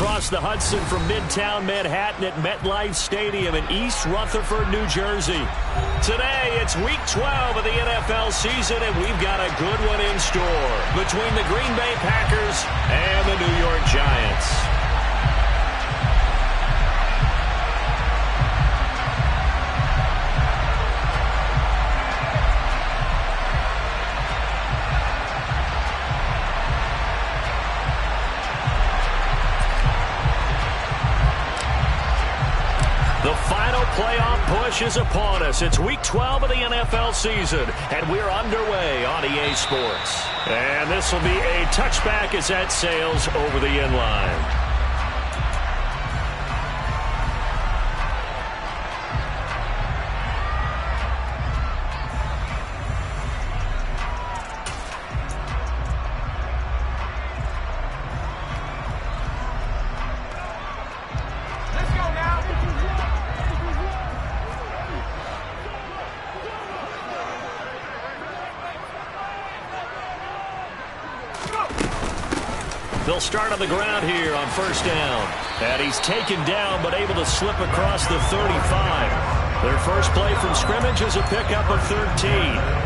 across the Hudson from Midtown Manhattan at MetLife Stadium in East Rutherford, New Jersey. Today, it's Week 12 of the NFL season, and we've got a good one in store between the Green Bay Packers and the New York Giants. The final playoff push is upon us. It's Week 12 of the NFL season, and we're underway on EA Sports. And this will be a touchback as that sails over the end line. They'll start on the ground here on first down. And he's taken down but able to slip across the 35. Their first play from scrimmage is a pickup of 13.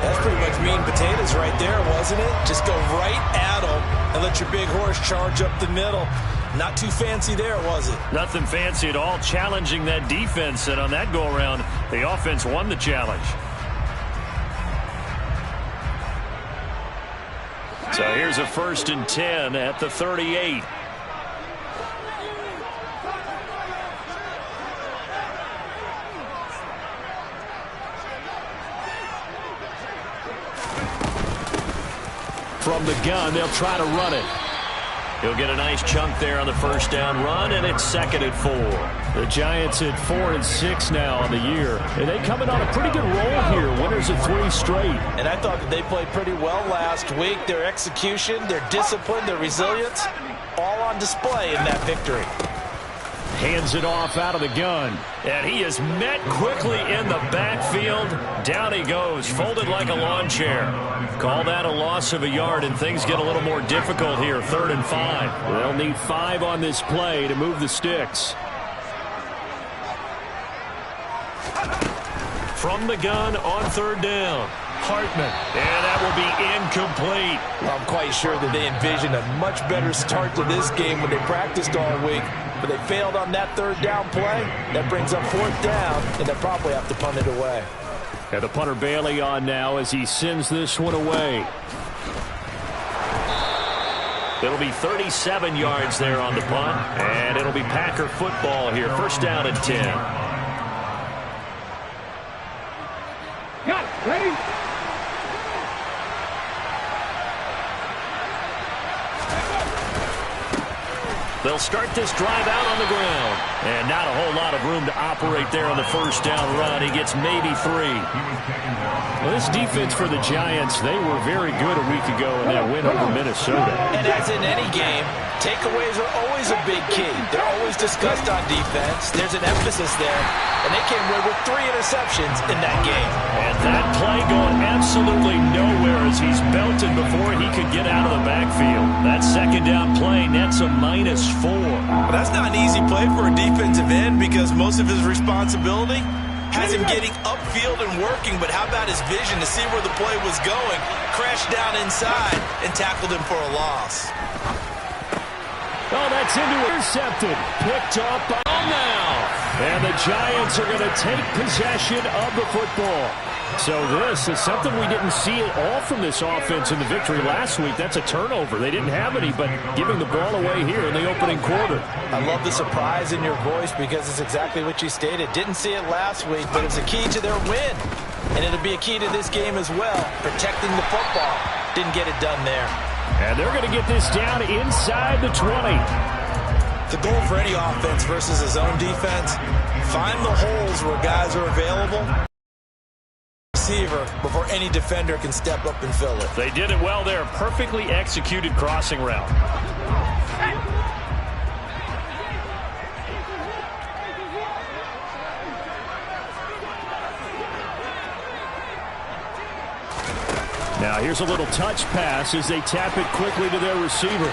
That's pretty much meat and potatoes right there, wasn't it? Just go right at them and let your big horse charge up the middle. Not too fancy there, was it? Nothing fancy at all, challenging that defense. And on that go-around, the offense won the challenge. So here's a 1st and 10 at the 38. From the gun, they'll try to run it. He'll get a nice chunk there on the first down run, and it's 2nd and 4. The Giants at 4-6 now on the year. And they coming on a pretty good roll here. Winners of 3 straight. And I thought that they played pretty well last week. Their execution, their discipline, their resilience, all on display in that victory. Hands it off out of the gun. And he is met quickly in the backfield. Down he goes, folded like a lawn chair. Call that a loss of a yard, and things get a little more difficult here. 3rd and 5. They'll need 5 on this play to move the sticks. From the gun on 3rd down. Hartman. And that will be incomplete. Well, I'm quite sure that they envisioned a much better start to this game when they practiced all week. But they failed on that 3rd down play. That brings up 4th down, and they'll probably have to punt it away. And the punter Bailey on now as he sends this one away. It'll be 37 yards there on the punt. And it'll be Packer football here. 1st down and 10. Got it. Ready? They'll start this drive out on the ground. And not a whole lot of room to operate there on the 1st down run. He gets maybe 3. Well, this defense for the Giants, they were very good a week ago in that win over Minnesota. And as in any game, takeaways are always a big key. They're always discussed on defense. There's an emphasis there. And they came away with 3 interceptions in that game. And that play going absolutely nowhere as he's belted before he could get out of the backfield. That 2nd down play nets a -4. Well, that's not an easy play for a defensive end because most of his responsibility has him getting upfield and working. But how about his vision to see where the play was going? Crashed down inside and tackled him for a loss. Oh, that's intercepted. Picked up by now. And the Giants are going to take possession of the football. So this is something we didn't see at all from this offense in the victory last week. That's a turnover. They didn't have any, but giving the ball away here in the opening quarter. I love the surprise in your voice because it's exactly what you stated. Didn't see it last week, but it's a key to their win. And it'll be a key to this game as well, protecting the football. Didn't get it done there. And they're going to get this down inside the 20. The goal for any offense versus his own defense, find the holes where guys are available before any defender can step up and fill it. They did it well there. Perfectly executed crossing route. Now here's a little touch pass as they tap it quickly to their receiver.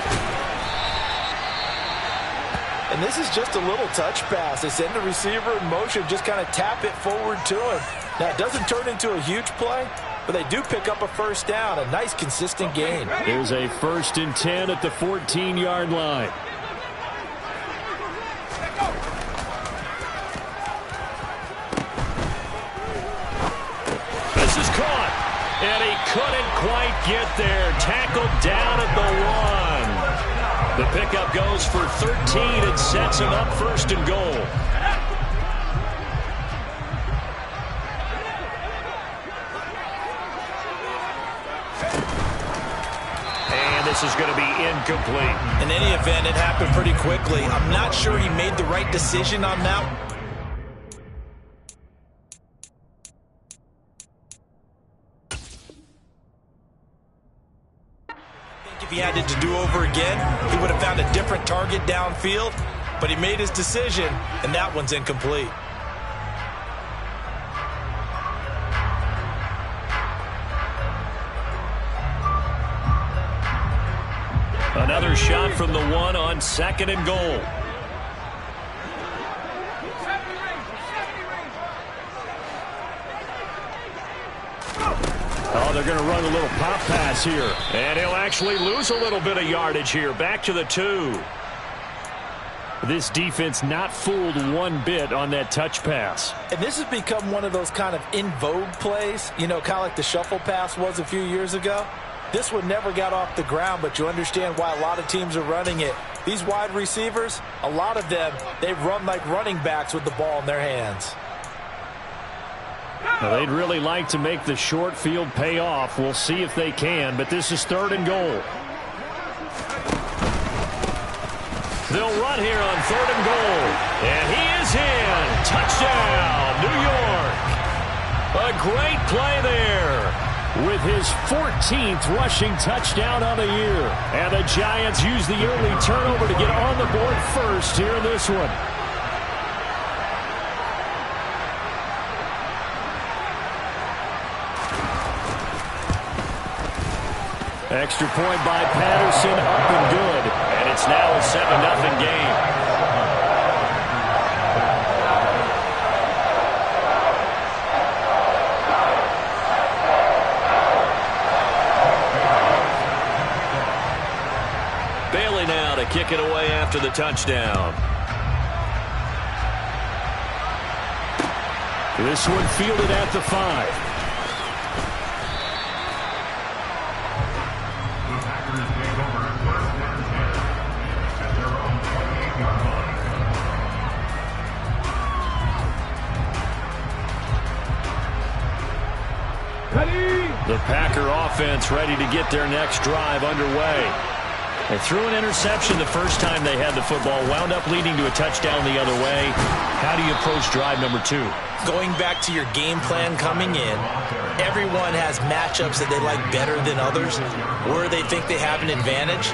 And this is just a little touch pass. They send the receiver in motion, just kind of tap it forward to him. Now, it doesn't turn into a huge play, but they do pick up a first down, a nice, consistent gain. There's a 1st and 10 at the 14-yard line. This is caught, and he couldn't quite get there. Tackled down at the 1. The pickup goes for 13 and sets him up 1st and goal. And this is going to be incomplete. In any event, it happened pretty quickly. I'm not sure he made the right decision on that. If he had it to do over again, he would have found a different target downfield, but he made his decision, and that one's incomplete. Another shot from the 1 on 2nd and goal. Oh, they're going to run a little pop pass here. And he'll actually lose a little bit of yardage here. Back to the 2. This defense not fooled one bit on that touch pass. And this has become one of those kind of in vogue plays, you know, kind of like the shuffle pass was a few years ago. This one never got off the ground, but you understand why a lot of teams are running it. These wide receivers, a lot of them, they run like running backs with the ball in their hands. Well, they'd really like to make the short field pay off. We'll see if they can, but this is 3rd and goal. They'll run here on 3rd and goal. And he is in. Touchdown, New York. A great play there with his 14th rushing touchdown on the year. And the Giants use the early turnover to get on the board first here in this one. Extra point by Patterson, up and good. And it's now a 7-0 game. Bailey now to kick it away after the touchdown. This one fielded at the 5. The Packer offense ready to get their next drive underway. They threw an interception the first time they had the football, wound up leading to a touchdown the other way. How do you approach drive number 2? Going back to your game plan coming in, everyone has matchups that they like better than others, where they think they have an advantage.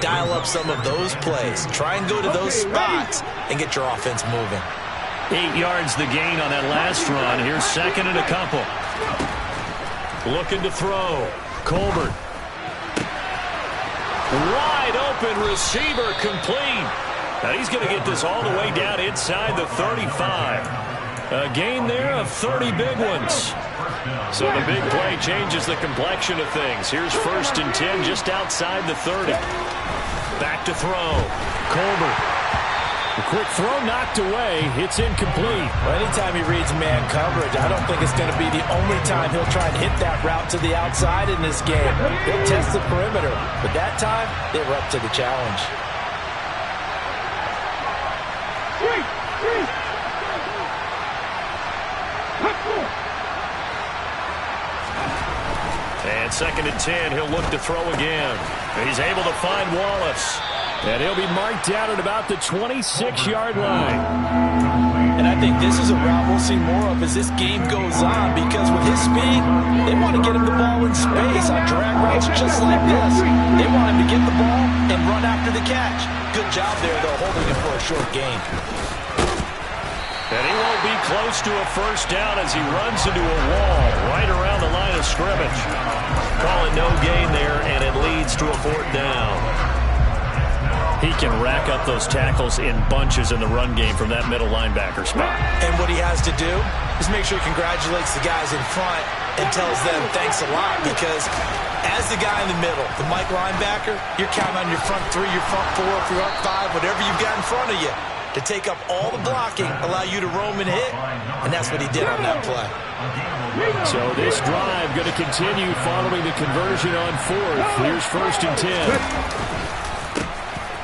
Dial up some of those plays. Try and go to those spots and get your offense moving. 8 yards the gain on that last run. Here's 2nd and a couple. Looking to throw. Colbert. Wide open receiver complete. Now he's going to get this all the way down inside the 35. A gain there of 30 big ones. So the big play changes the complexion of things. Here's 1st and 10 just outside the 30. Back to throw. Colbert. The quick throw knocked away. It's incomplete. Well, anytime he reads man coverage, I don't think it's going to be the only time he'll try and hit that route to the outside in this game. He'll test the perimeter, but that time they were up to the challenge. And 2nd and 10, he'll look to throw again. He's able to find Wallace. And he'll be marked down at about the 26-yard line. And I think this is a route we'll see more of as this game goes on, because with his speed, they want to get him the ball in space on drag routes just like this. They want him to get the ball and run after the catch. Good job there, though, holding him for a short gain. And he won't be close to a first down as he runs into a wall right around the line of scrimmage. Call it no gain there, and it leads to a 4th down. He can rack up those tackles in bunches in the run game from that middle linebacker spot. And what he has to do is make sure he congratulates the guys in front and tells them thanks a lot, because as the guy in the middle, the Mike linebacker, you're counting on your front three, your front four, your front five, whatever you've got in front of you to take up all the blocking, allow you to roam and hit, and that's what he did on that play. So this drive going to continue following the conversion on fourth. Here's 1st and 10.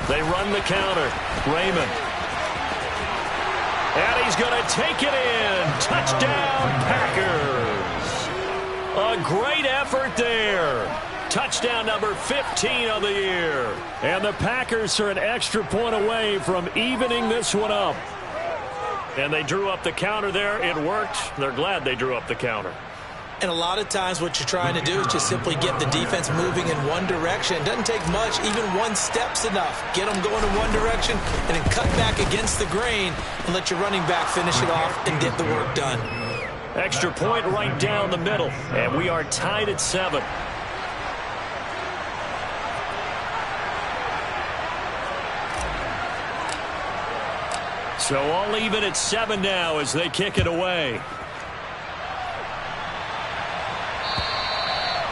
They run the counter. Raymond. And he's going to take it in. Touchdown, Packers. A great effort there. Touchdown number 15 of the year. And the Packers are an extra point away from evening this one up. And they drew up the counter there. It worked. They're glad they drew up the counter. And a lot of times what you're trying to do is just simply get the defense moving in one direction. It doesn't take much. Even one step's enough. Get them going in one direction and then cut back against the grain and let your running back finish it off and get the work done. Extra point right down the middle. And we are tied at 7. So all even at 7 now as they kick it away.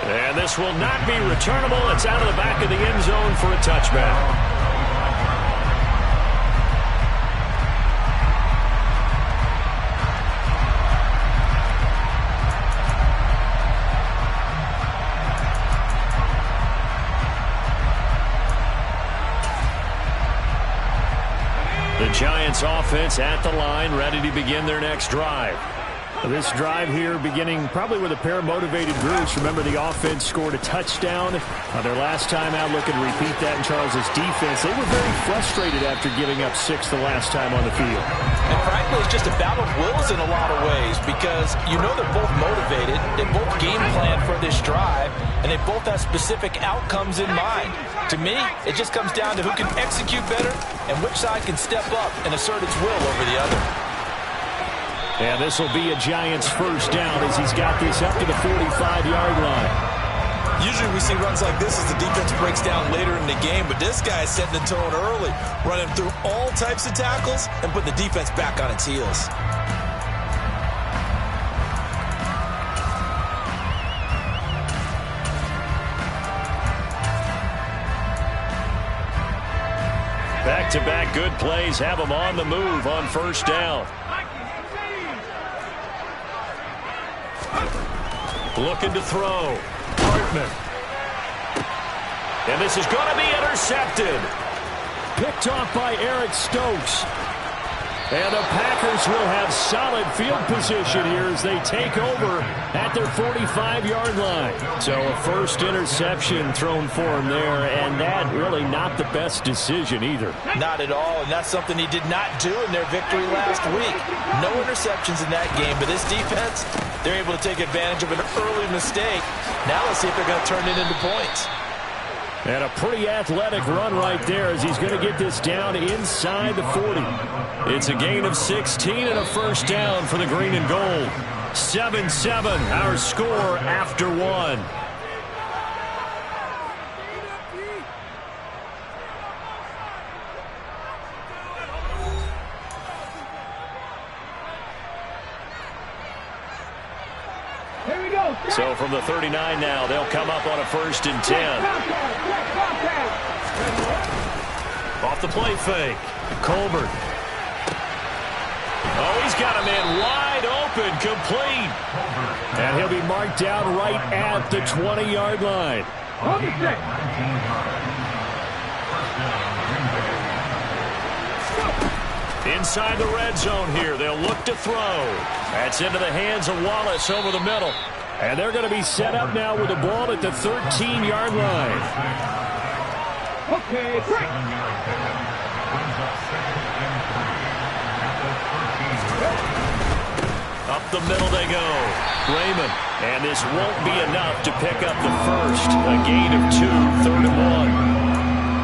And this will not be returnable. It's out of the back of the end zone for a touchback. The Giants offense at the line, ready to begin their next drive. This drive here beginning probably with a pair of motivated groups. Remember, the offense scored a touchdown their last time out. Looking to repeat that in Charles's defense. They were very frustrated after giving up 6 the last time on the field. And frankly, it's just a battle of wills in a lot of ways, because you know they're both motivated. They both game plan for this drive, and they both have specific outcomes in mind. To me, it just comes down to who can execute better and which side can step up and assert its will over the other. And this will be a Giants first down as he's got this up to the 45-yard line. Usually we see runs like this as the defense breaks down later in the game, but this guy is setting the tone early, running through all types of tackles and putting the defense back on its heels. Back-to-back good plays have them on the move on first down. Looking to throw. Hartman. And this is going to be intercepted. Picked off by Eric Stokes. And the Packers will have solid field position here as they take over at their 45-yard line. So a first interception thrown for him there, and that really not the best decision either. Not at all, and that's something he did not do in their victory last week. No interceptions in that game, but this defense, they're able to take advantage of an early mistake. Now let's see if they're going to turn it into points. And a pretty athletic run right there as he's going to get this down inside the 40. It's a gain of 16 and a first down for the green and gold. 7-7, our score after one. So from the 39 now, they'll come up on a 1st and 10. Off the play fake. Colbert. Oh, he's got a man wide open, complete. And he'll be marked down right at the 20-yard line. Inside the red zone here, they'll look to throw. That's into the hands of Wallace over the middle. And they're going to be set up now with the ball at the 13-yard line. Okay, break. Up the middle they go. Raymond. And this won't be enough to pick up the first. A gain of 2, 3rd and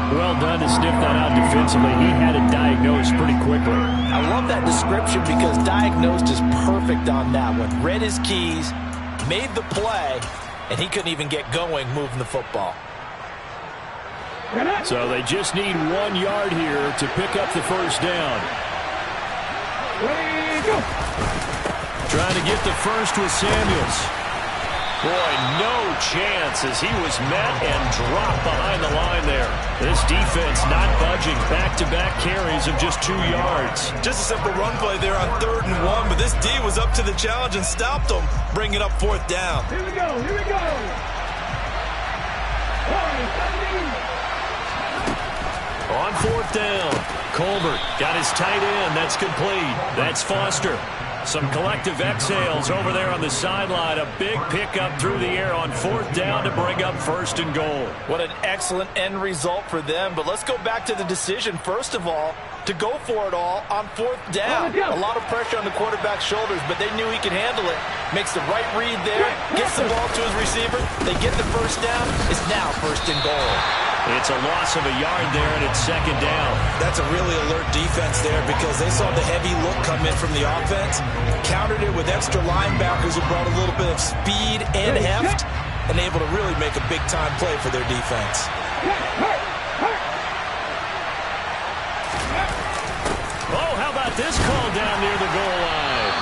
1. Well done to sniff that out defensively. He had it diagnosed pretty quickly. I love that description because diagnosed is perfect on that one. Read his keys, made the play, and he couldn't even get going moving the football. So they just need 1 yard here to pick up the first down. Ready, go. Trying to get the first with Samuels. Boy, no chance as he was met and dropped behind the line there. This defense not budging. Back-to-back carries of just 2 yards. Just a simple run play there on 3rd and 1, but this D was up to the challenge and stopped them, bringing up 4th down. Here we go, here we go. On 4th down, Colbert got his tight end. That's complete. That's Foster. Some collective exhales over there on the sideline. A big pickup through the air on 4th down to bring up 1st and goal. What an excellent end result for them. But let's go back to the decision, first of all, to go for it all on 4th down. A lot of pressure on the quarterback's shoulders, but they knew he could handle it. Makes the right read there, gets the ball to his receiver. They get the first down. It's now 1st and goal. It's a loss of a yard there, and it's 2nd down. That's a really alert defense there because they saw the heavy look come in from the offense, countered it with extra linebackers who brought a little bit of speed and heft, and able to really make a big-time play for their defense. Oh, how about this call down near the goal line?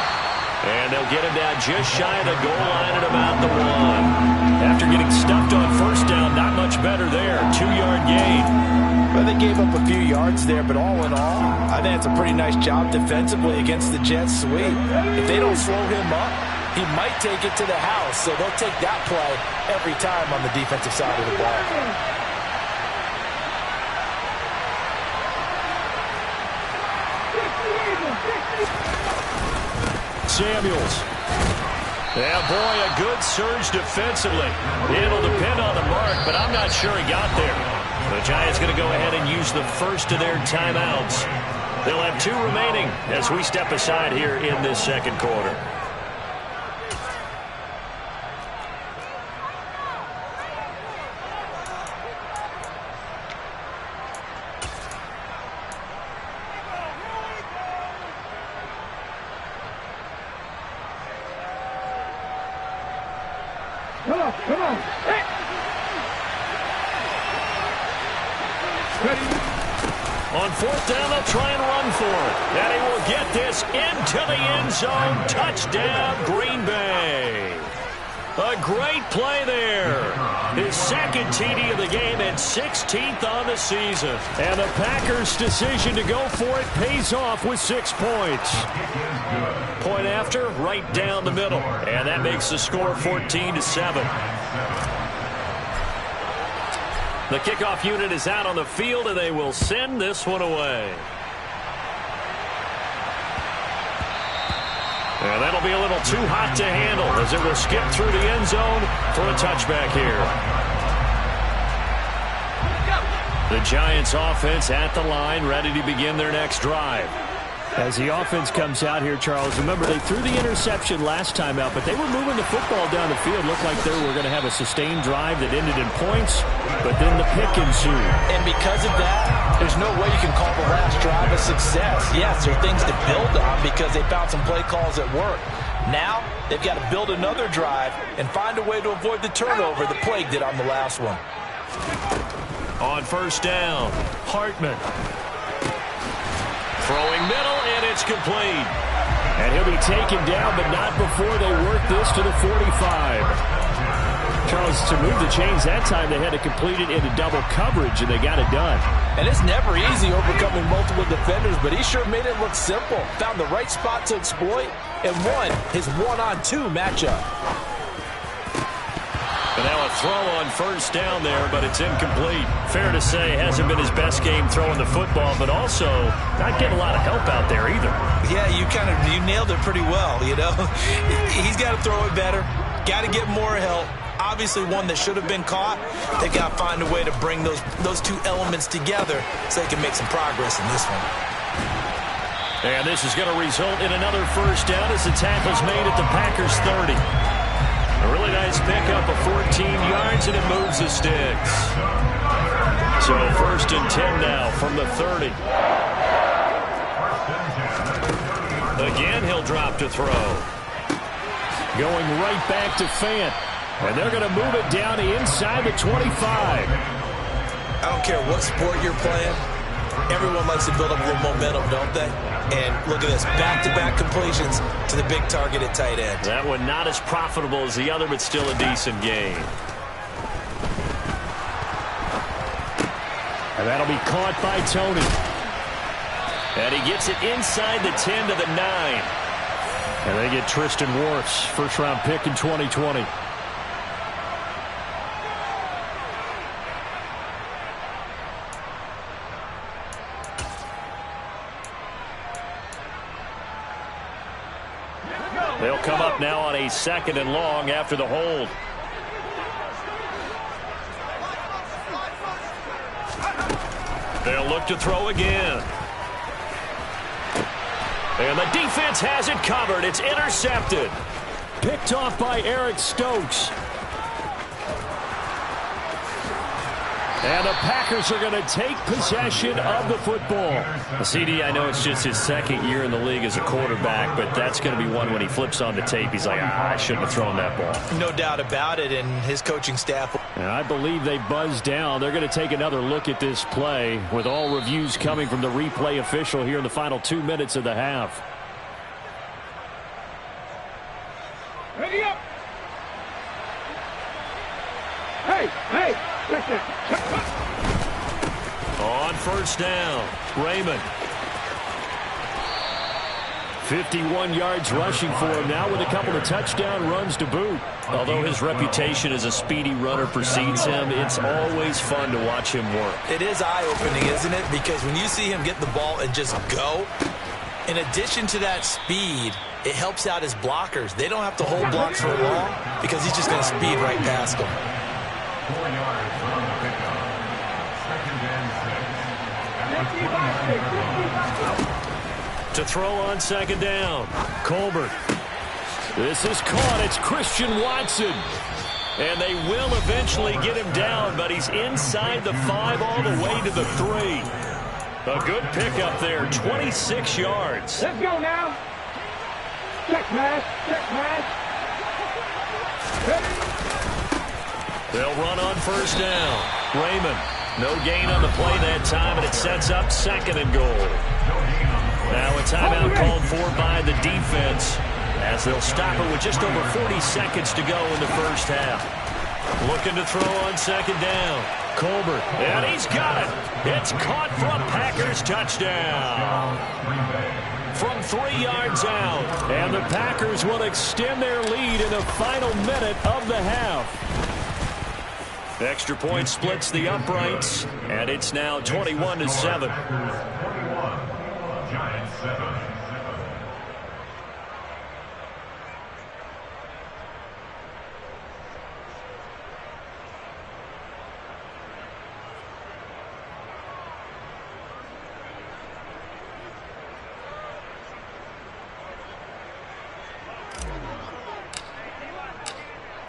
And they'll get him down just shy of the goal line at about the 1. After getting stuffed on 1st down, not much better there. 2-yard gain. Well, they gave up a few yards there, but all in all, I think it's a pretty nice job defensively against the Jets sweep. If they don't slow him up, he might take it to the house, so they'll take that play every time on the defensive side of the ball. Samuels. Yeah, boy, a good surge defensively. It'll depend on the mark, but I'm not sure he got there. The Giants going to go ahead and use the first of their timeouts. They'll have 2 remaining as we step aside here in this 2nd quarter. Come on. Hey. Ready. On 4th down, they'll try and run for it. And he will get this into the end zone. Touchdown, Green Bay. A great play there. His 2nd TD of the game and 16th on the season. And the Packers' decision to go for it pays off with 6 points. Point after, right down the middle. And that makes the score 14-7. The kickoff unit is out on the field, and they will send this one away. And that'll be a little too hot to handle as it will skip through the end zone for a touchback here. The Giants offense at the line, ready to begin their next drive. As the offense comes out here, Charles, remember they threw the interception last time out, but they were moving the football down the field. Looked like they were going to have a sustained drive that ended in points, but then the pick ensued. And because of that, there's no way you can call the last drive a success. Yes, there are things to build on because they found some play calls that work. Now, they've got to build another drive and find a way to avoid the turnover that plagued it on the last one. On 1st down, Hartman. Throwing middle, and it's complete. And he'll be taken down, but not before they work this to the 45. Charles, to move the chains that time, they had to complete it into double coverage, and they got it done. And it's never easy overcoming multiple defenders, but he sure made it look simple. Found the right spot to exploit and won his 1-on-2 matchup. And now a throw on 1st down there, but it's incomplete. Fair to say, hasn't been his best game throwing the football, but also not getting a lot of help out there either. Yeah, you nailed it pretty well, you know. He's got to throw it better, got to get more help. Obviously one that should have been caught. They've got to find a way to bring those 2 elements together so they can make some progress in this one. And this is going to result in another 1st down as the tackle's made at the Packers 30. A really nice pickup of 14 yards, and it moves the sticks. So 1st and 10 now from the 30. Again, he'll drop to throw. Going right back to Fant. And they're going to move it down to inside the 25. I don't care what sport you're playing. Everyone likes to build up a little momentum, don't they? And look at this, back-to-back completions to the big target at tight end. That one not as profitable as the other, but still a decent gain. And that'll be caught by Tony. And he gets it inside the 10 to the 9. And they get Tristan Wirfs, first-round pick in 2020. They'll come up now on a 2nd and long after the hold. They'll look to throw again. And the defense has it covered. It's intercepted. Picked off by Eric Stokes. And the Packers are going to take possession of the football. CD, I know it's just his 2nd year in the league as a quarterback, but that's going to be one when he flips on the tape. He's like, I shouldn't have thrown that ball. No doubt about it, and his coaching staff. And I believe they buzzed down. They're going to take another look at this play with all reviews coming from the replay official here in the final 2 minutes of the half. Ready up. Hey, listen. On first down, Raymond. 51 yards rushing for him now with a couple of touchdown runs to boot. Although his reputation as a speedy runner precedes him, it's always fun to watch him work. It is eye-opening, isn't it? Because when you see him get the ball and just go, in addition to that speed, it helps out his blockers. They don't have to hold blocks for long because he's just going to speed right past them. 4 yards from the pickup. 2nd and 6. To throw on 2nd down, Colbert. This is caught. It's Christian Watson. And they will eventually get him down, but he's inside the 5 all the way to the 3. A good pickup there, 26 yards. Let's go now. Check pass. They'll run on first down. Raymond, no gain on the play that time, and it sets up 2nd and goal. Now a timeout called for by the defense as they'll stop it with just over 40 seconds to go in the first half. Looking to throw on 2nd down. Colbert, and he's got it. It's caught for a Packers touchdown. From 3 yards out. And the Packers will extend their lead in the final minute of the half. Extra point splits the uprights, and it's now 21-7. Giants 7.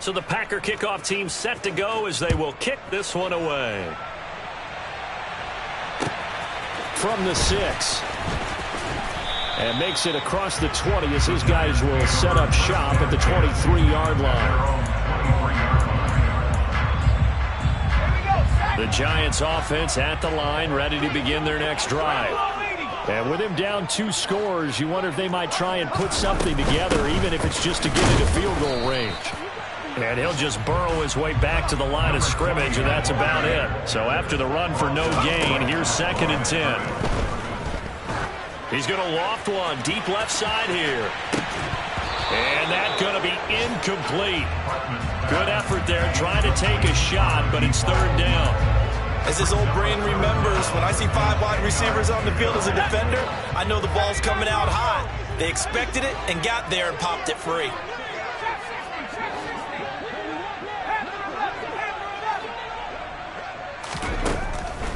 So the Packer kickoff team set to go as they will kick this one away. From the 6. And makes it across the 20 as his guys will set up shop at the 23-yard line. The Giants offense at the line, ready to begin their next drive. And with him down 2 scores, you wonder if they might try and put something together, even if it's just to get into field goal range. And he'll just burrow his way back to the line of scrimmage, and that's about it. So after the run for no gain, here's 2nd and 10. He's going to loft one deep left side here. And that's going to be incomplete. Good effort there trying to take a shot, but it's 3rd down. As his old brain remembers, when I see 5 wide receivers on the field as a defender, I know the ball's coming out hot. They expected it and got there and popped it free.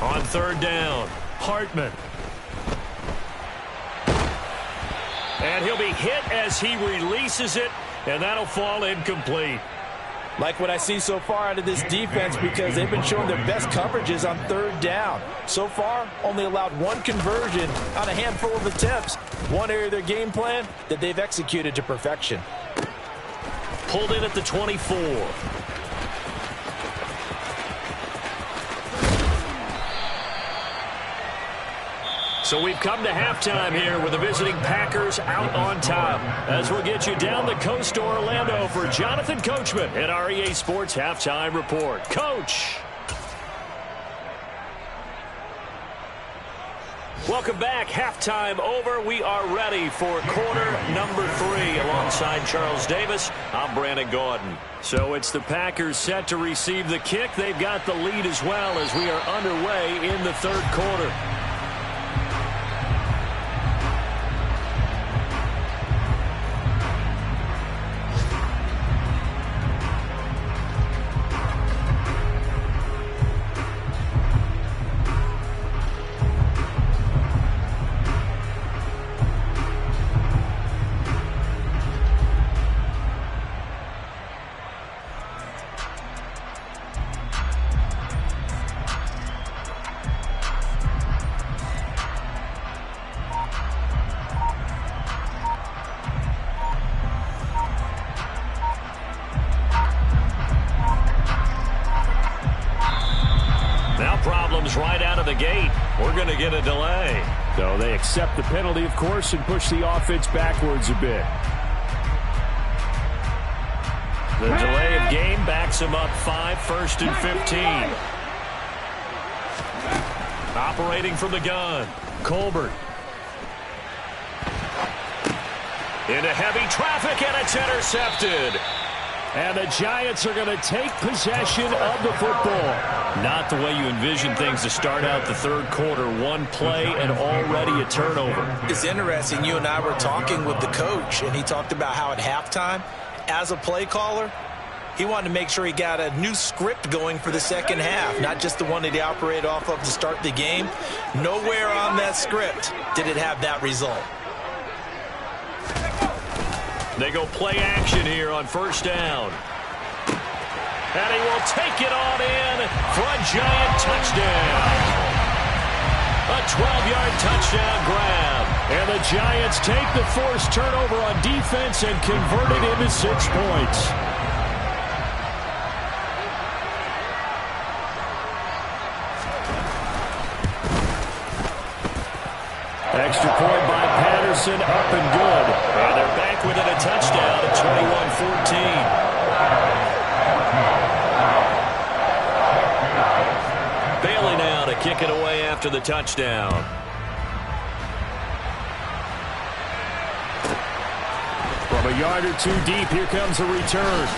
On 3rd down, Hartman. And he'll be hit as he releases it, and that'll fall incomplete. Like what I see so far out of this defense, because they've been showing their best coverages on 3rd down. So far, only allowed 1 conversion on a handful of attempts. One area of their game plan that they've executed to perfection. Pulled in at the 24. So we've come to halftime here with the visiting Packers out on top. As we'll get you down the coast to Orlando for Jonathan Coachman at our EA Sports Halftime Report. Coach. Welcome back. Halftime over. We are ready for quarter number 3 alongside Charles Davis. I'm Brandon Gaudin. So it's the Packers set to receive the kick. They've got the lead as well as we are underway in the third quarter. Right out of the gate. We're going to get a delay. So they accept the penalty, of course, and push the offense backwards a bit. The delay of game backs them up 5, 1st and 15. Operating from the gun. Colbert. Into heavy traffic, and it's intercepted. And the Giants are going to take possession of the football. Not the way you envision things to start out the third quarter. One play and already a turnover. It's interesting. You and I were talking with the coach, and he talked about how at halftime, as a play caller, he wanted to make sure he got a new script going for the second half, not just the one that he operated off of to start the game. Nowhere on that script did it have that result. They go play action here on first down. And he will take it on in for a Giant touchdown. A 12-yard touchdown grab. And the Giants take the forced turnover on defense and convert it into 6 points. Extra point by Patterson, up and good. And they're back within a touchdown at 21-14. Bailey now to kick it away after the touchdown. From a yard or 2 deep, here comes a return.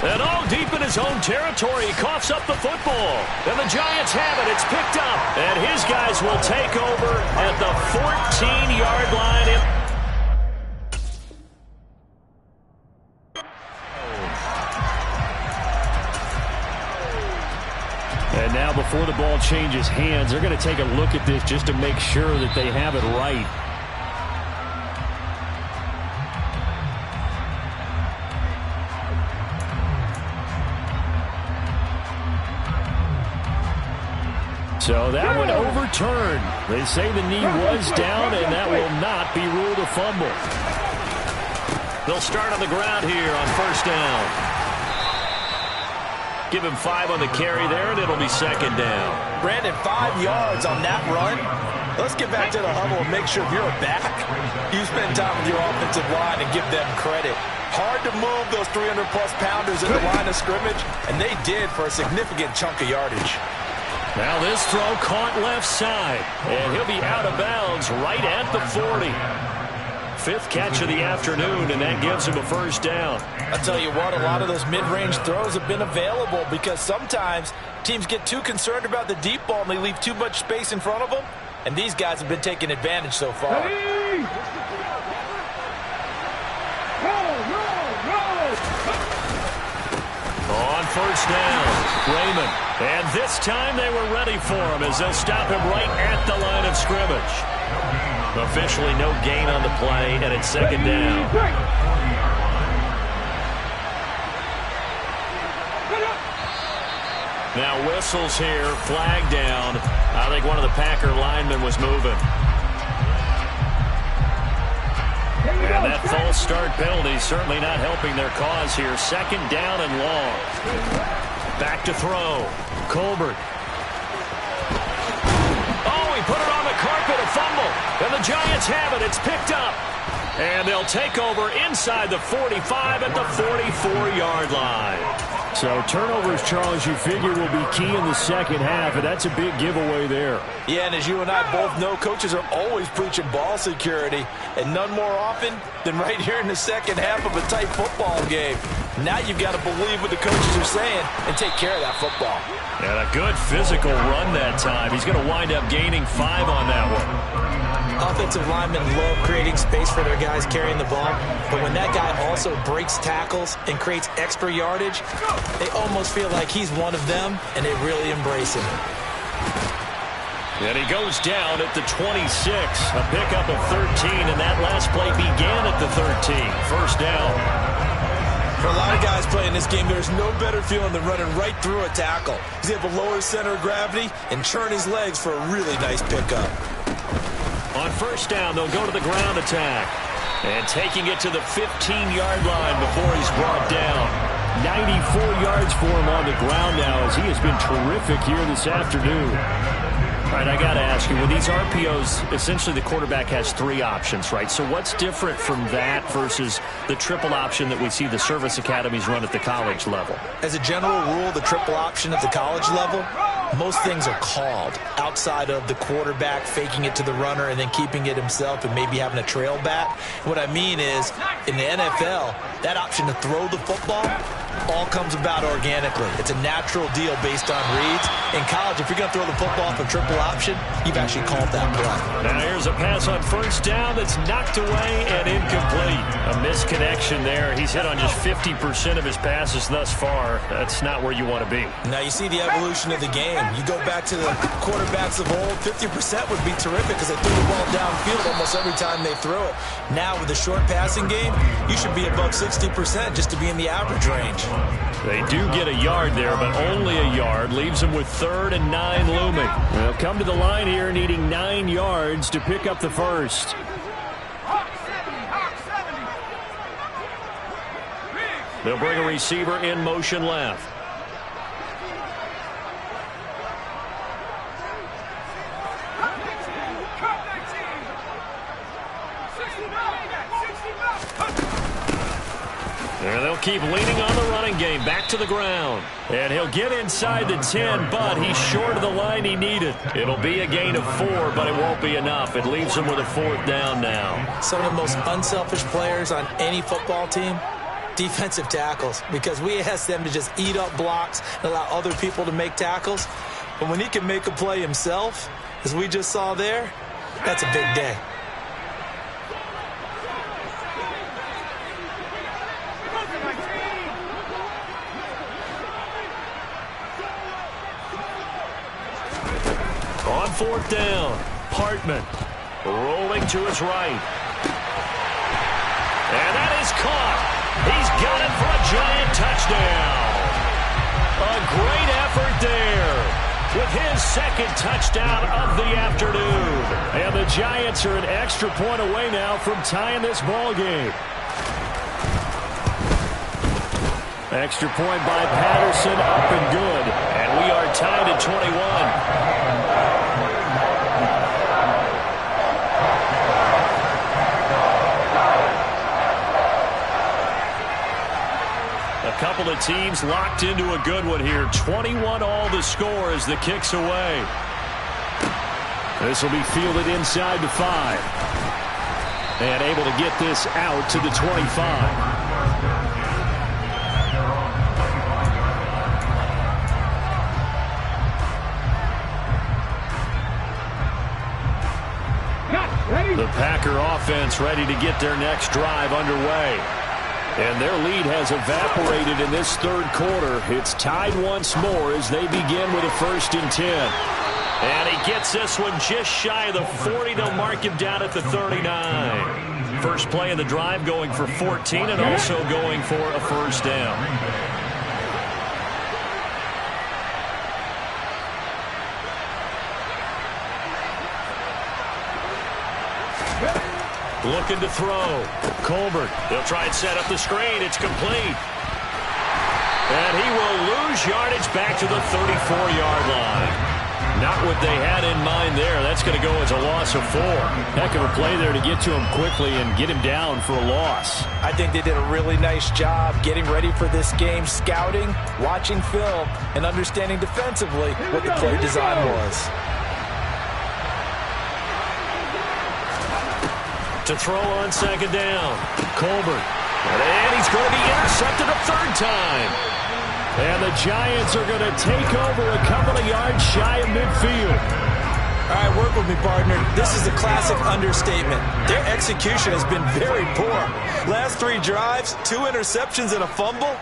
And all deep in his own territory, he coughs up the football. And the Giants have it. It's picked up. And his guys will take over at the 14-yard line. And now before the ball changes hands, they're going to take a look at this just to make sure that they have it right. So that one overturned. They say the knee was down, and that will not be ruled a fumble. They'll start on the ground here on first down. Give him 5 on the carry there, and it'll be second down. Brandon, 5 yards on that run. Let's get back to the huddle and make sure if you're a back, you spend time with your offensive line and give them credit. Hard to move those 300-plus pounders in the line of scrimmage, and they did for a significant chunk of yardage. Now this throw caught left side, and he'll be out of bounds right at the 40. 5th catch of the afternoon, and that gives him a first down. I'll tell you what, a lot of those mid-range throws have been available because sometimes teams get too concerned about the deep ball and they leave too much space in front of them, and these guys have been taking advantage so far. Hey! On first down, Raymond. And this time they were ready for him as they'll stop him right at the line of scrimmage. Officially no gain on the play, and it's second down. Now whistles here, flag down. I think one of the Packer linemen was moving. And that false start penalty certainly not helping their cause here. Second down and long. Back to throw. Colbert. Oh, he put it on the carpet. with a fumble. And the Giants have it. It's picked up. And they'll take over inside the 45 at the 44-yard line. So turnovers, Charles, you figure will be key in the second half, and that's a big giveaway there. Yeah, and as you and I both know, coaches are always preaching ball security, and none more often than right here in the second half of a tight football game. Now you've got to believe what the coaches are saying and take care of that football. And a good physical run that time. He's going to wind up gaining 5 on that one. Offensive linemen love creating space for their guys carrying the ball, but when that guy also breaks tackles and creates extra yardage, they almost feel like he's one of them, and they really embrace him. And he goes down at the 26. A pickup of 13, and that last play began at the 13. First down. For a lot of guys playing this game, there's no better feeling than running right through a tackle. He's able to lower his center of gravity and churn his legs for a really nice pickup. On first down, they'll go to the ground attack. And taking it to the 15-yard line before he's brought down. 94 yards for him on the ground now as he has been terrific here this afternoon. All right, I got to ask you, with these RPOs, essentially the quarterback has 3 options, right? So what's different from that versus the triple option that we see the service academies run at the college level? As a general rule, the triple option at the college level, most things are called outside of the quarterback faking it to the runner and then keeping it himself and maybe having a trail back. What I mean is, in the NFL, that option to throw the football all comes about organically. It's a natural deal based on reads. In college, if you're going to throw the football off a triple option, you've actually called that play. Now here's a pass on first down that's knocked away and incomplete. A misconnection there. He's hit on just 50% of his passes thus far. That's not where you want to be. Now you see the evolution of the game. You go back to the quarterbacks of old, 50% would be terrific because they threw the ball downfield almost every time they threw it. Now with the short passing game, you should be above 60% just to be in the average range. They do get a yard there, but only a yard. Leaves them with 3rd and 9 looming. They'll come to the line here needing 9 yards to pick up the first. They'll bring a receiver in motion left. And they'll keep leaning on the running game. Back to the ground. And he'll get inside the 10, but he's short of the line he needed. It'll be a gain of 4, but it won't be enough. It leaves him with a 4th down now. Some of the most unselfish players on any football team, defensive tackles, because we ask them to just eat up blocks and allow other people to make tackles. But when he can make a play himself, as we just saw there, that's a big day. On 4th down, Hartman rolling to his right. And that is caught. He's got it for a Giant touchdown. A great effort there with his 2nd touchdown of the afternoon. And the Giants are an extra point away now from tying this ball game. Extra point by Patterson, up and good. And we are tied at 21. A couple of teams locked into a good one here. 21 all the score as the kick's away. This will be fielded inside the 5. And able to get this out to the 25. The Packer offense ready to get their next drive underway. And their lead has evaporated in this 3rd quarter. It's tied once more as they begin with a 1st and 10. And he gets this one just shy of the 40. They'll mark him down at the 39. First play of the drive going for 14 and also going for a 1st down. Looking to throw. Colbert. They'll try and set up the screen. It's complete. And he will lose yardage back to the 34-yard line. Not what they had in mind there. That's going to go as a loss of 4. Heck of a play there to get to him quickly and get him down for a loss. I think they did a really nice job getting ready for this game, scouting, watching film, and understanding defensively what the play design was. To throw on second down, Colbert. And he's going to be intercepted a third time. And the Giants are going to take over a couple of yards shy of midfield. All right, work with me, partner. This is a classic understatement. Their execution has been very poor. Last 3 drives, 2 interceptions and a fumble.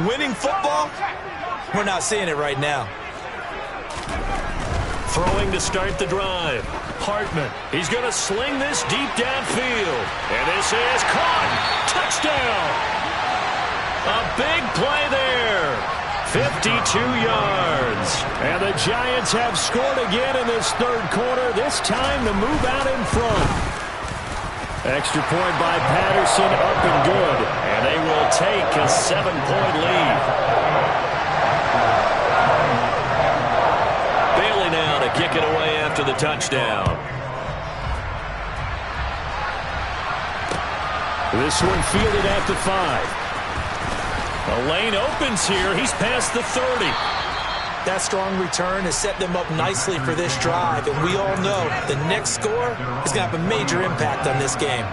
Winning football? We're not seeing it right now. Throwing to start the drive. Hartman. He's going to sling this deep downfield. And this is caught. Touchdown. A big play there. 52 yards. And the Giants have scored again in this third quarter. This time to move out in front. Extra point by Patterson, up and good. And they will take a 7-point lead. Bailey now to kick it away after the touchdown. This one fielded at the 5. The lane opens here. He's past the 30. That strong return has set them up nicely for this drive, and we all know the next score is going to have a major impact on this game.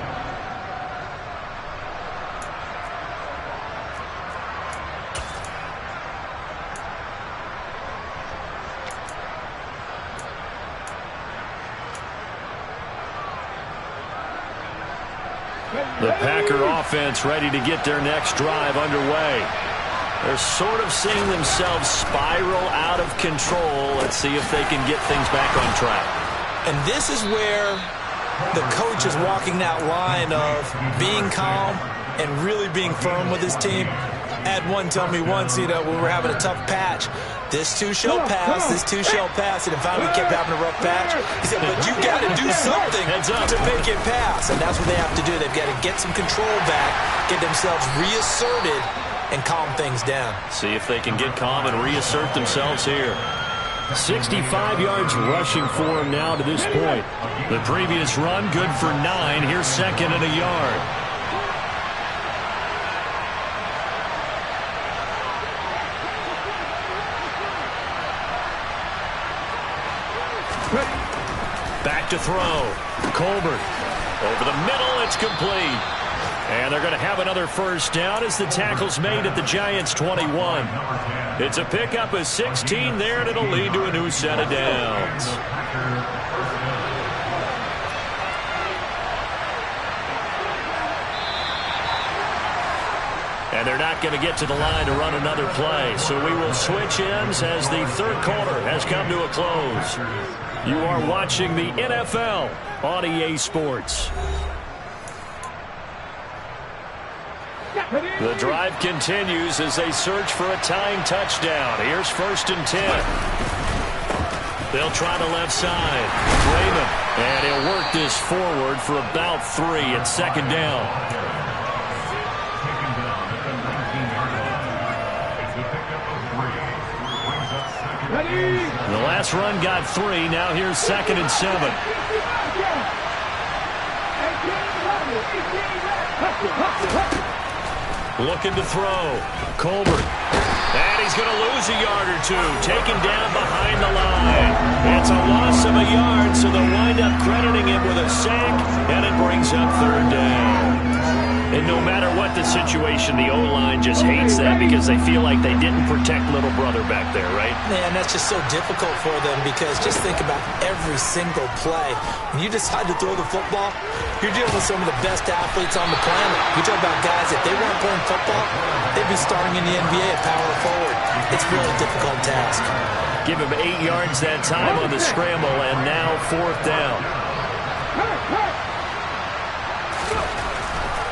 The Packer offense ready to get their next drive underway. They're sort of seeing themselves spiral out of control. Let's see if they can get things back on track. And this is where the coach is walking that line of being calm and really being firm with his team. I had one tell me once, when we were having a tough patch, this too shall pass, this too shall pass, and finally we kept having a rough patch. He said, but you got to do something to make it pass, and that's what they have to do. They've got to get some control back, get themselves reasserted, and calm things down. See if they can get calm and reassert themselves here. 65 yards rushing for him now to this point. The previous run, good for 9. Here's second and a yard. Back to throw. Colbert. Over the middle, it's complete. And they're going to have another first down as the tackle's made at the Giants' 21. It's a pickup of 16 there, and it'll lead to a new set of downs. And they're not going to get to the line to run another play. So we will switch ends as the third quarter has come to a close. You are watching the NFL on EA Sports. The drive continues as they search for a tying touchdown. Here's 1st and 10. They'll try the left side. Raymond. And he'll work this forward for about 3 at second down. The last run got 3. Now here's 2nd and 7. Looking to throw. Colbert. And he's going to lose a yard or 2. Taken down behind the line. It's a loss of a yard, so they'll wind up crediting him with a sack, and it brings up 3rd down. And no matter what the situation, the O-line just hates that because they feel like they didn't protect little brother back there, right? Man, that's just so difficult for them because just think about every single play. When you decide to throw the football, you're dealing with some of the best athletes on the planet. You talk about guys, if they weren't playing football, they'd be starting in the NBA at power forward. It's a really difficult task. Give him 8 yards that time on the scramble, and now 4th down.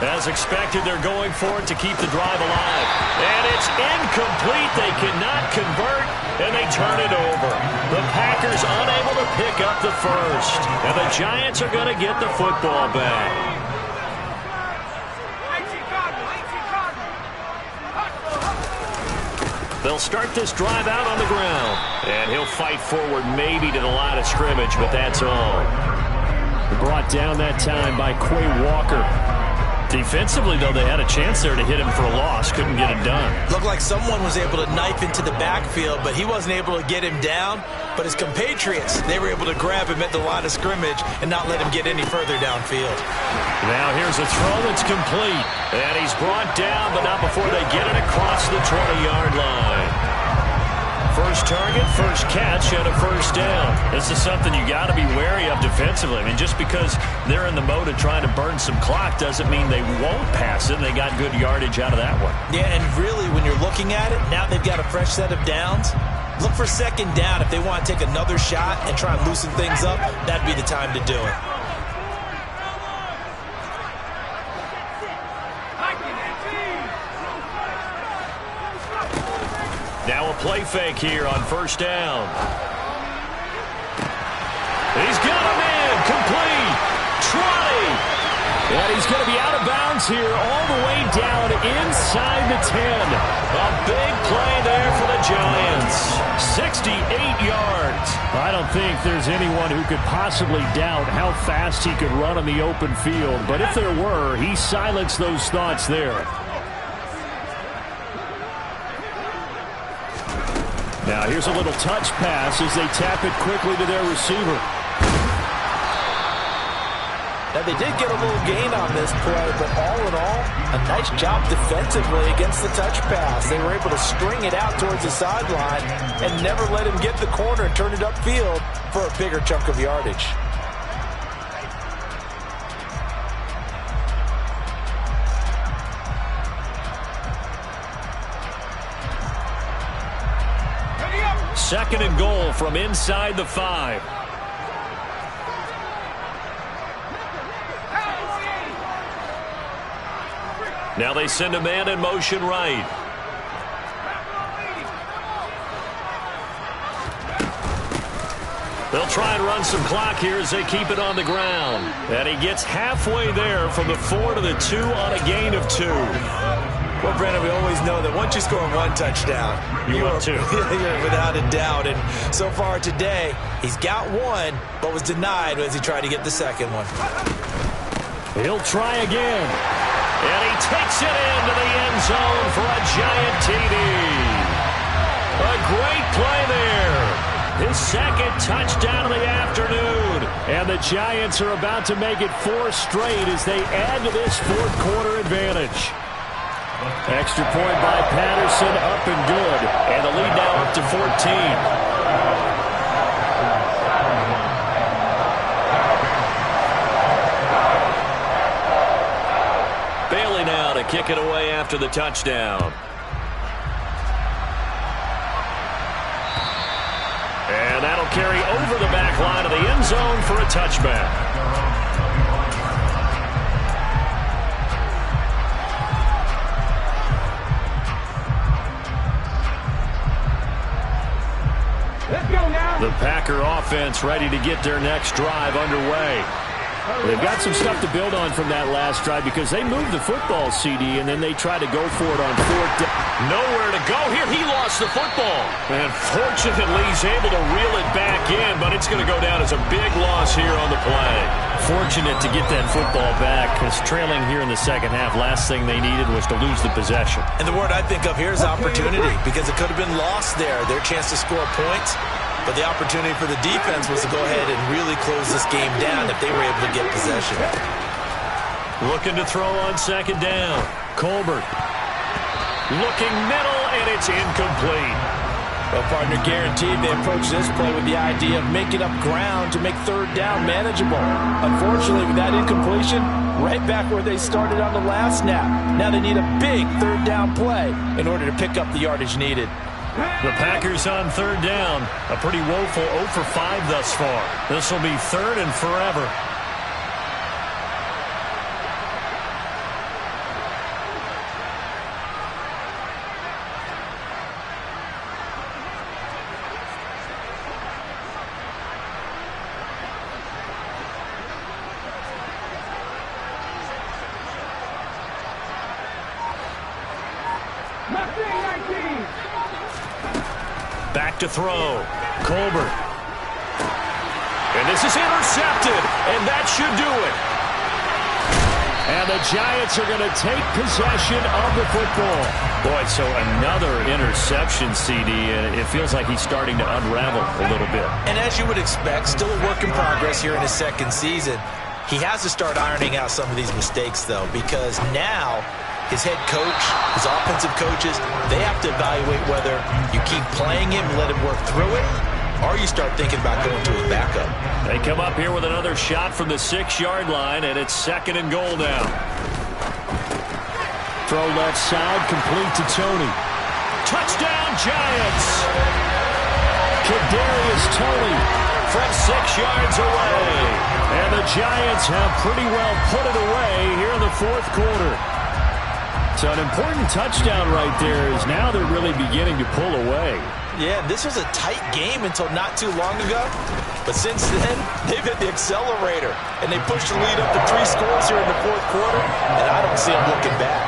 As expected, they're going for it to keep the drive alive. And it's incomplete. They cannot convert, and they turn it over. The Packers unable to pick up the first. And the Giants are going to get the football back. They'll start this drive out on the ground. And he'll fight forward maybe to the line of scrimmage, but that's all. Brought down that time by Quay Walker. Defensively, though, they had a chance there to hit him for a loss. Couldn't get it done. Looked like someone was able to knife into the backfield, but he wasn't able to get him down. But his compatriots, they were able to grab him at the line of scrimmage and not let him get any further downfield. Now here's a throw that's complete. And he's brought down, but not before they get it across the 20-yard line. First target, first catch, and a first down. This is something you got to be wary of defensively. I mean, just because they're in the mode of trying to burn some clock doesn't mean they won't pass it. They got good yardage out of that one. Yeah, and really, when you're looking at it, now they've got a fresh set of downs. Look for second down. If they want to take another shot and try and loosen things up, that'd be the time to do it. Now a play fake here on first down. He's got him in. Complete. Trotty. And he's going to be out of bounds here all the way down inside the 10. A big play there for the Giants. 68 yards. I don't think there's anyone who could possibly doubt how fast he could run on the open field. But if there were, he silenced those thoughts there. Now here's a little touch pass as they tap it quickly to their receiver. Now they did get a little gain on this play, but all in all, a nice job defensively against the touch pass. They were able to string it out towards the sideline and never let him get the corner and turn it upfield for a bigger chunk of yardage. Second and goal from inside the 5. Now they send a man in motion right. They'll try and run some clock here as they keep it on the ground. And he gets halfway there from the 4 to the 2 on a gain of 2. Well, Brandon, we always know that once you score one touchdown, you are two. You're without a doubt. And so far today, he's got one, but was denied as he tried to get the second one. He'll try again. And he takes it into the end zone for a Giant TD. A great play there. His second touchdown of the afternoon. And the Giants are about to make it 4 straight as they add to this fourth quarter advantage. Extra point by Patterson, up and good. And the lead now up to 14. Bailey now to kick it away after the touchdown. And that'll carry over the back line of the end zone for a touchback. The Packer offense ready to get their next drive underway. They've got some stuff to build on from that last drive because they moved the football, CD, and then they tried to go for it on fourth down. Nowhere to go here. He lost the football. And fortunately, he's able to reel it back in, but it's going to go down as a big loss here on the play. Fortunate to get that football back because trailing here in the second half, last thing they needed was to lose the possession. And the word I think of here is opportunity because it could have been lost there. Their chance to score points. But the opportunity for the defense was to go ahead and really close this game down if they were able to get possession. Looking to throw on second down. Colbert. Looking middle, and it's incomplete. Well, partner, guaranteed they approach this play with the idea of making up ground to make third down manageable. Unfortunately, with that incompletion, right back where they started on the last snap. Now they need a big third down play in order to pick up the yardage needed. The Packers on third down. A pretty woeful 0 for 5 thus far. This will be third and forever. Back to throw. Colbert. And this is intercepted, and that should do it. And the Giants are going to take possession of the football. Boy, so another interception, CD, and it feels like he's starting to unravel a little bit. And as you would expect, still a work in progress here in his second season. He has to start ironing out some of these mistakes, though, because now his head coach, his offensive coaches, they have to evaluate whether you keep playing him and let him work through it, or you start thinking about going to his backup. They come up here with another shot from the 6-yard line, and it's 2nd and goal now. Throw left side, complete to Toney. Touchdown, Giants! Kadarius Toney from 6 yards away. And the Giants have pretty well put it away here in the 4th quarter. So an important touchdown right there is now they're really beginning to pull away. Yeah, this was a tight game until not too long ago. But since then, they've hit the accelerator. And they pushed the lead up to 3 scores here in the 4th quarter. And I don't see them looking back.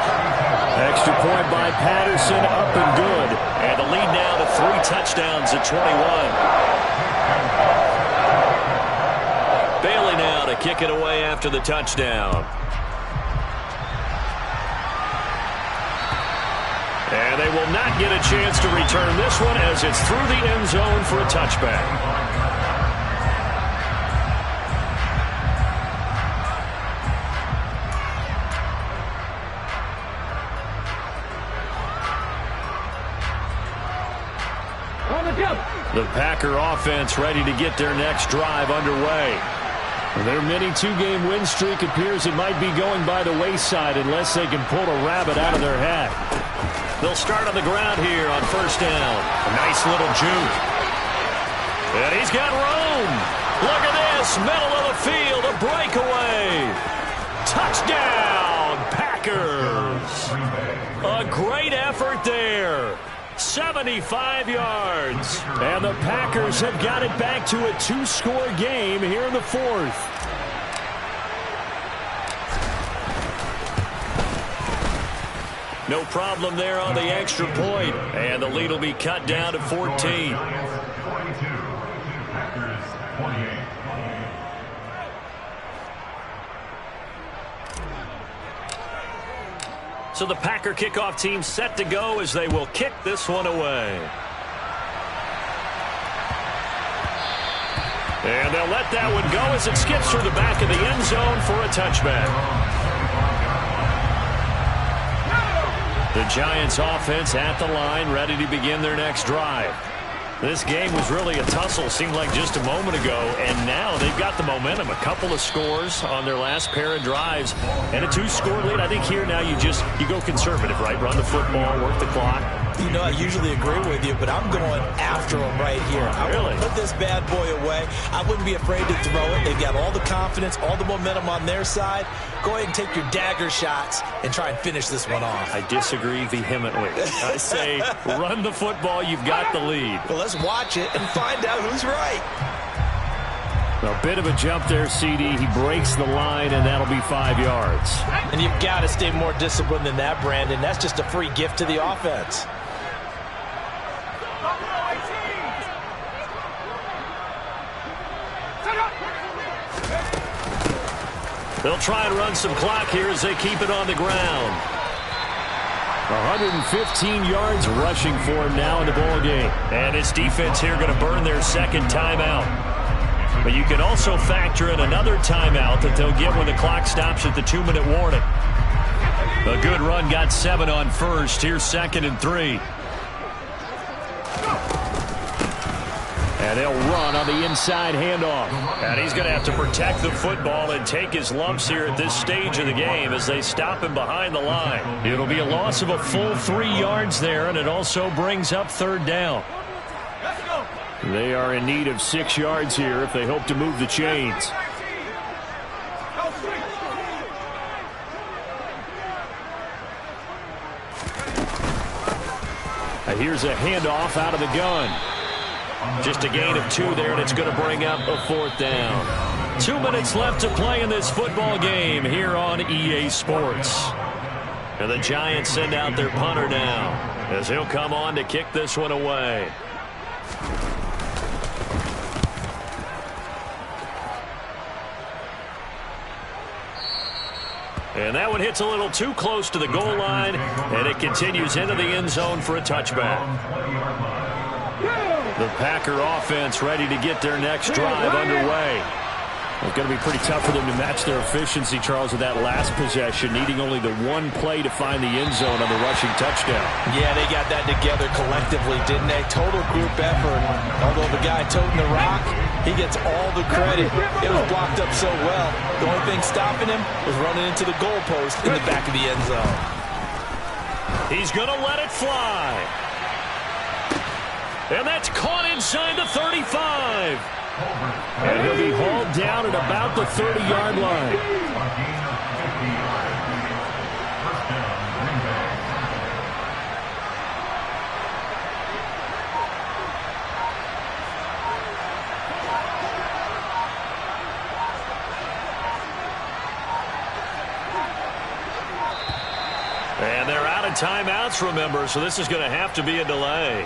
Extra point by Patterson, up and good. And the lead now to 3 touchdowns at 21. Bailey now to kick it away after the touchdown. And they will not get a chance to return this one as it's through the end zone for a touchback. On the jump. The Packer offense ready to get their next drive underway. Their mini 2-game win streak appears it might be going by the wayside unless they can pull a rabbit out of their hat. They'll start on the ground here on 1st down. A nice little juke. And he's got room. Look at this. Middle of the field. A breakaway. Touchdown, Packers. A great effort there. 75 yards. And the Packers have got it back to a 2-score game here in the 4th. No problem there on the extra point. And the lead will be cut down to 14. Giants 42, Packers 28. So the Packer kickoff team set to go as they will kick this one away. And they'll let that one go as it skips through the back of the end zone for a touchback. The Giants offense at the line, ready to begin their next drive. This game was really a tussle, seemed like just a moment ago, and now they've got the momentum. A couple of scores on their last pair of drives, and a 2-score lead. I think here now you go conservative, right? Run the football, work the clock. You know, I usually agree with you, but I'm going after them right here. I want to put this bad boy away. I wouldn't be afraid to throw it. They've got all the confidence, all the momentum on their side. Go ahead and take your dagger shots and try and finish this one off. I disagree vehemently. I say run the football. You've got the lead. Well, let's watch it and find out who's right. A bit of a jump there, CD. He breaks the line, and that'll be 5 yards. And you've got to stay more disciplined than that, Brandon. That's just a free gift to the offense. They'll try and run some clock here as they keep it on the ground. 115 yards rushing for him now in the ball game. And his defense here going to burn their second timeout. But you can also factor in another timeout that they'll get when the clock stops at the 2-minute warning. A good run got 7 on first. Here's 2nd and 3. And they'll run on the inside handoff. And he's going to have to protect the football and take his lumps here at this stage of the game as they stop him behind the line. It'll be a loss of a full 3 yards there, and it also brings up 3rd down. They are in need of 6 yards here if they hope to move the chains. Here's a handoff out of the gun. Just a gain of 2 there, and it's going to bring up a 4th down. 2 minutes left to play in this football game here on EA Sports. And the Giants send out their punter now as he'll come on to kick this one away. And that one hits a little too close to the goal line, and it continues into the end zone for a touchback. The Packer offense ready to get their next drive underway. It's going to be pretty tough for them to match their efficiency, Charles, with that last possession, needing only the one play to find the end zone on the rushing touchdown. Yeah, they got that together collectively, didn't they? Total group effort. Although the guy toting the rock, he gets all the credit. It was blocked up so well. The only thing stopping him was running into the goalpost in the back of the end zone. He's going to let it fly. And that's caught inside the 35. And he'll be hauled down at about the 30-yard line. And they're out of timeouts, remember, so this is going to have to be a delay.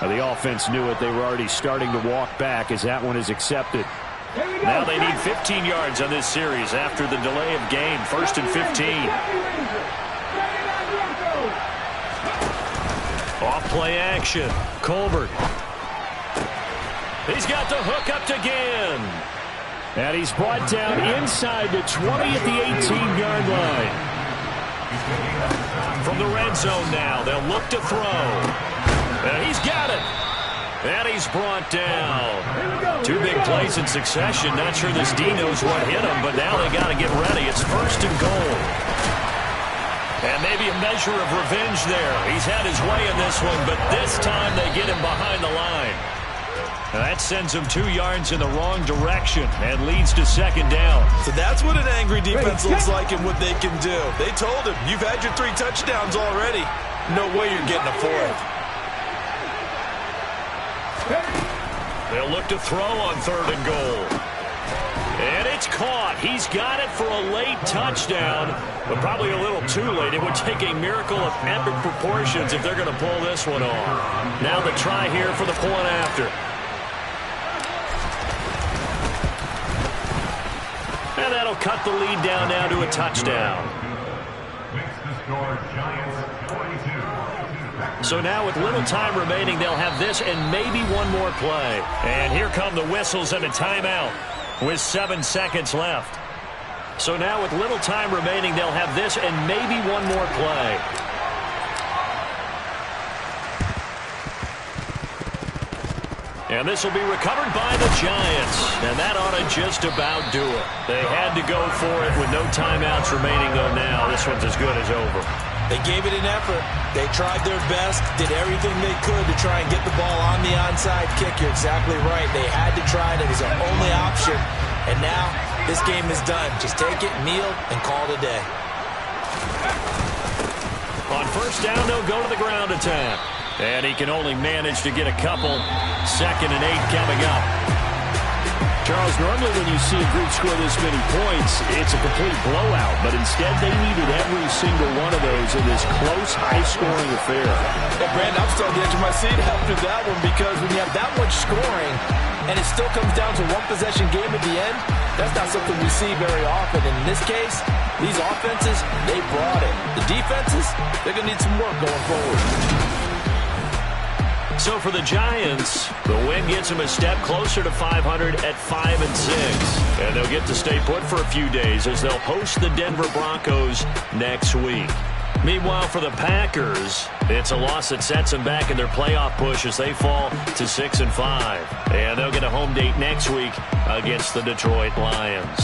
The offense knew it. They were already starting to walk back as that one is accepted. Now they need 15 yards on this series after the delay of game. 1st and 15. Off play action. Colbert. He's got the hook up to Gann. And he's brought down inside the 20 at the 18-yard line. From the red zone now, they'll look to throw. And he's got it. And he's brought down. 2 big plays in succession. Not sure this D knows what hit him, but now they got to get ready. It's 1st and goal. And maybe a measure of revenge there. He's had his way in this one, but this time they get him behind the line. And that sends him 2 yards in the wrong direction and leads to 2nd down. So that's what an angry defense looks like and what they can do. They told him, you've had your 3 touchdowns already. No way you're getting a 4th. They'll look to throw on 3rd and goal. And it's caught. He's got it for a late touchdown, but probably a little too late. It would take a miracle of epic proportions if they're going to pull this one off. Now the try here for the point after. And that'll cut the lead down now to a touchdown. Makes the score Giants 42. So now with little time remaining, they'll have this and maybe one more play. And here come the whistles and a timeout with 7 seconds left. So now with little time remaining, they'll have this and maybe one more play. And this will be recovered by the Giants. And that ought to just about do it. They had to go for it with no timeouts remaining, though now this one's as good as over. They gave it an effort. They tried their best, did everything they could to try and get the ball on the onside kick. You're exactly right. They had to try it. It was their only option. And now this game is done. Just take it, kneel, and call it a day. On 1st down, they'll go to the ground attack. And he can only manage to get a couple. 2nd and 8 coming up. Charles, normally when you see a group score this many points, it's a complete blowout. But instead, they needed every single one of those in this close, high-scoring affair. Well, Brandon, I'm still on the edge of my seat after that one because when you have that much scoring and it still comes down to one possession game at the end, that's not something we see very often. And in this case, these offenses, they brought it. The defenses, they're going to need some work going forward. So for the Giants, the win gets them a step closer to 500 at 5-6. And they'll get to stay put for a few days as they'll host the Denver Broncos next week. Meanwhile, for the Packers, it's a loss that sets them back in their playoff push as they fall to 6-5. And they'll get a home date next week against the Detroit Lions.